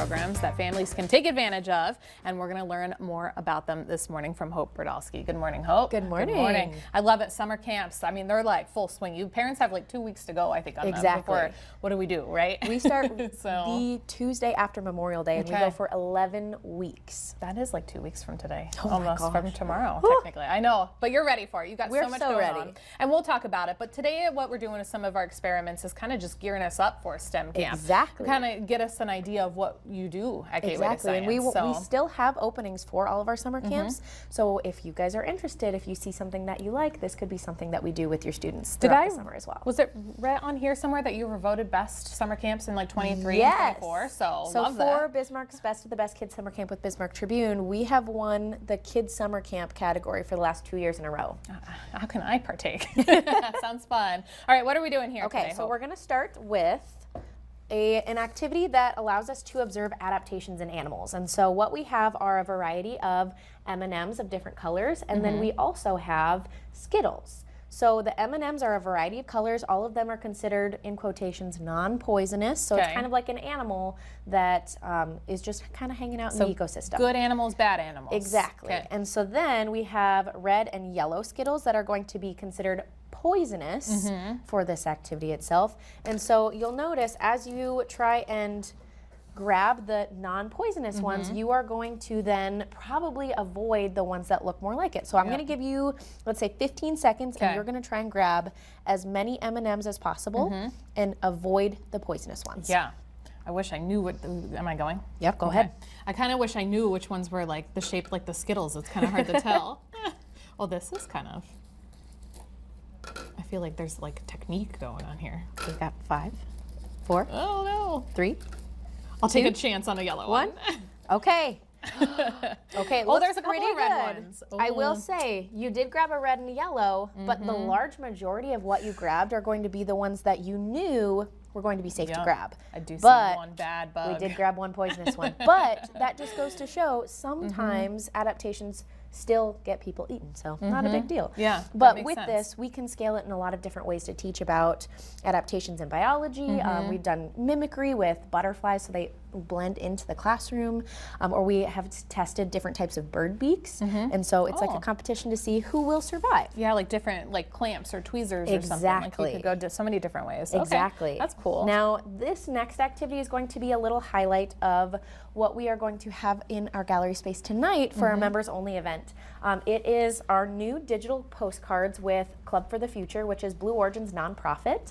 programs that families can take advantage of, and we're going to learn more about them this morning from Hope Brodowski. Good morning, Hope. Good morning. Good morning. I love it. Summer camps. I mean, they're like full swing. You parents have like 2 weeks to go, I think, on them before. What do we do, right? We start the Tuesday after Memorial Day, and we go for 11 weeks. That is like 2 weeks from today. Oh almost from tomorrow, technically. I know, but you're ready for it. You got so much going on. And we'll talk about it. But today, what we're doing with some of our experiments is kind of just gearing us up for STEM camp. Exactly. Kind of get us an idea of what you do at Gateway to Science. And we still have openings for all of our summer camps. So if you guys are interested, if you see something that you like, this could be something that we do with your students throughout the summer as well. Was it read on here somewhere that you were voted best summer camps in like 23 yes. and 24? So love for Bismarck's Best of the Best Kids Summer Camp with Bismarck Tribune, we have won the Kids Summer Camp category for the last 2 years in a row. How can I partake? That sounds fun. All right, what are we doing here today, so we're going to start with an activity that allows us to observe adaptations in animals. And so what we have are a variety of M&Ms of different colors, and then we also have Skittles. So the M&Ms are a variety of colors. All of them are considered, in quotations, non-poisonous. So it's kind of like an animal that is just kind of hanging out in the ecosystem. Good animals, bad animals. Exactly. And so then we have red and yellow Skittles that are going to be considered poisonous for this activity itself. And so you'll notice as you try and grab the non-poisonous ones, you are going to then probably avoid the ones that look more like it. So I'm going to give you, let's say 15 seconds, and you're going to try and grab as many M&Ms as possible and avoid the poisonous ones. Yeah. I wish I knew what, am I going? Yep, go ahead. I kind of wish I knew which ones were like the shape like the Skittles. It's kind of hard to tell. Well, this is kind of, I feel like there's like technique going on here. We've got 5, 4, oh no, 3, I'll take a chance on a yellow one. Okay. Okay, oh, there's a couple of red ones. I will say, you did grab a red and a yellow, but the large majority of what you grabbed are going to be the ones that you knew were going to be safe to grab. I do see one bad bug. We did grab one poisonous one. But that just goes to show sometimes adaptations still get people eaten, so not a big deal. Yeah, but with this, we can scale it in a lot of different ways to teach about adaptations in biology. We've done mimicry with butterflies, so they blend into the classroom, or we have tested different types of bird beaks, and so it's like a competition to see who will survive. Yeah, like different like clamps or tweezers or something. Like you could go to so many different ways. Exactly. Okay, that's cool. Now, this next activity is going to be a little highlight of what we are going to have in our gallery space tonight for our members-only event. It is our new digital postcards with Club for the Future, which is Blue Origin's nonprofit.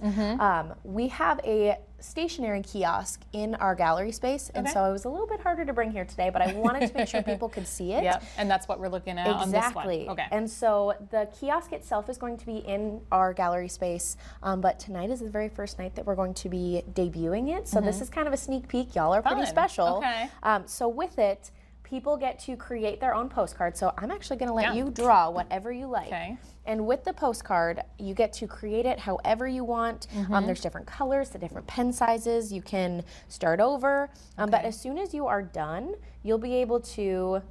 We have a stationary kiosk in our gallery space, and so it was a little bit harder to bring here today, but I wanted to make sure people could see it. Yeah, and that's what we're looking at on this one. Okay. And so the kiosk itself is going to be in our gallery space, but tonight is the very first night that we're going to be debuting it, so this is kind of a sneak peek. Y'all are pretty special. Okay. So with it, people get to create their own postcard. So I'm actually going to let you draw whatever you like. Okay. And with the postcard, you get to create it however you want. There's different colors, the different pen sizes. You can start over. But as soon as you are done, you'll be able to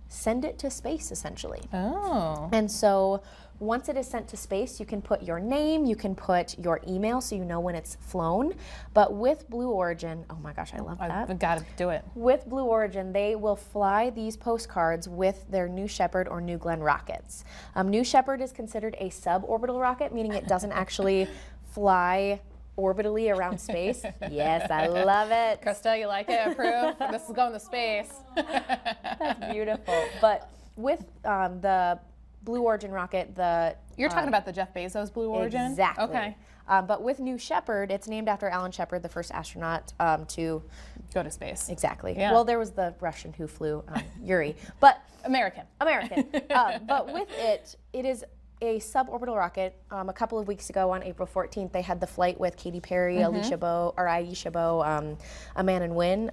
send it to space, essentially. Oh. And so once it is sent to space, you can put your name, you can put your email so you know when it's flown. But with Blue Origin, oh my gosh, I love that. I've got to do it. With Blue Origin, they will fly these postcards with their New Shepard or New Glenn rockets. New Shepard is considered a suborbital rocket, meaning it doesn't actually fly orbitally around space. Yes, I love it. Krista, you like it? Approve? This is going to space. That's beautiful. But with the Blue Origin rocket, you're talking about the Jeff Bezos Blue Origin? Exactly. Okay. But with New Shepard, it's named after Alan Shepard, the first astronaut to go to space. Exactly. Yeah. Well, there was the Russian who flew, Yuri, but American. But with it, it is a suborbital rocket. A couple of weeks ago on April 14th, they had the flight with Katy Perry, Aisha Bowe, Amanda Wynn.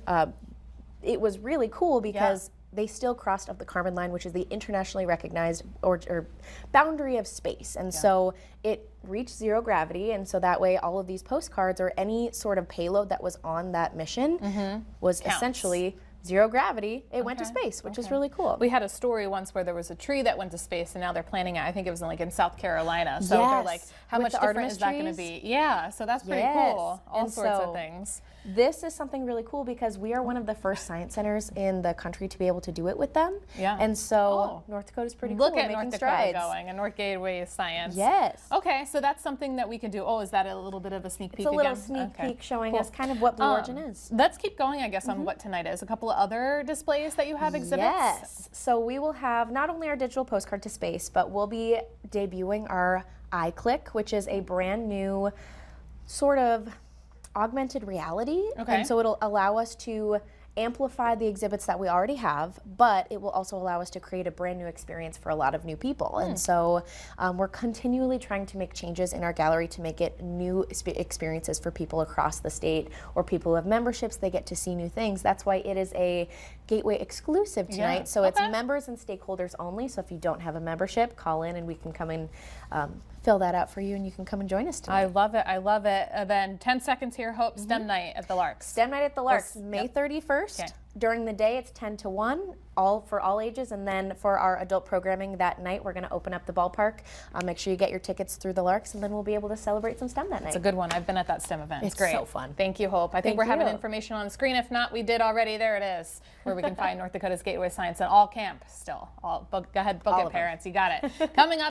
It was really cool because they still crossed up the Kármán line, which is the internationally recognized or boundary of space. And so it reached zero gravity, and so that way all of these postcards or any sort of payload that was on that mission was essentially zero gravity. It went to space, which is really cool. We had a story once where there was a tree that went to space, and now they're planning it. I think it was like in South Carolina. So they're like, how much different is that going to be? Yeah, so that's pretty cool. All sorts of things. this is something really cool because we are one of the first science centers in the country to be able to do it with them. Yeah. And so North Dakota's pretty cool. Look at We're North making Dakota strides. going, and North Gateway Science. Yes. Okay, so that's something that we could do. Oh, is that a little bit of a sneak peek It's a little again? sneak Okay. peek showing Cool. us kind of what Blue Origin is. Let's keep going, I guess, on what tonight is. A couple of other displays that you have exhibits? Yes. So we will have not only our digital postcard to space, but we'll be debuting our iClick, which is a brand new sort of augmented reality. Okay. And so it'll allow us to amplify the exhibits that we already have, but it will also allow us to create a brand new experience for a lot of new people. And so we're continually trying to make changes in our gallery to make it new experiences for people across the state, or people who have memberships, they get to see new things. That's why it is a Gateway exclusive tonight. Yeah. So it's Okay. members and stakeholders only. So if you don't have a membership, call in and we can come and fill that out for you, and you can come and join us tonight. I love it. I love it. Then 10 seconds here, Hope, STEM night at the Larks. STEM night at the Larks, Yes. May 31st. Okay. During the day, it's 10 to 1, all for all ages. And then for our adult programming that night, we're going to open up the ballpark. Make sure you get your tickets through the Larks, and then we'll be able to celebrate some STEM that night. It's a good one. I've been at that STEM event. It's It's great. so fun. Thank you, Hope. I think Thank we're having you. information on the screen. If not, we did already. There it is, where we can find North Dakota's Gateway Science and all camp still. Go ahead, book All it, of them. parents. You got it. Coming up.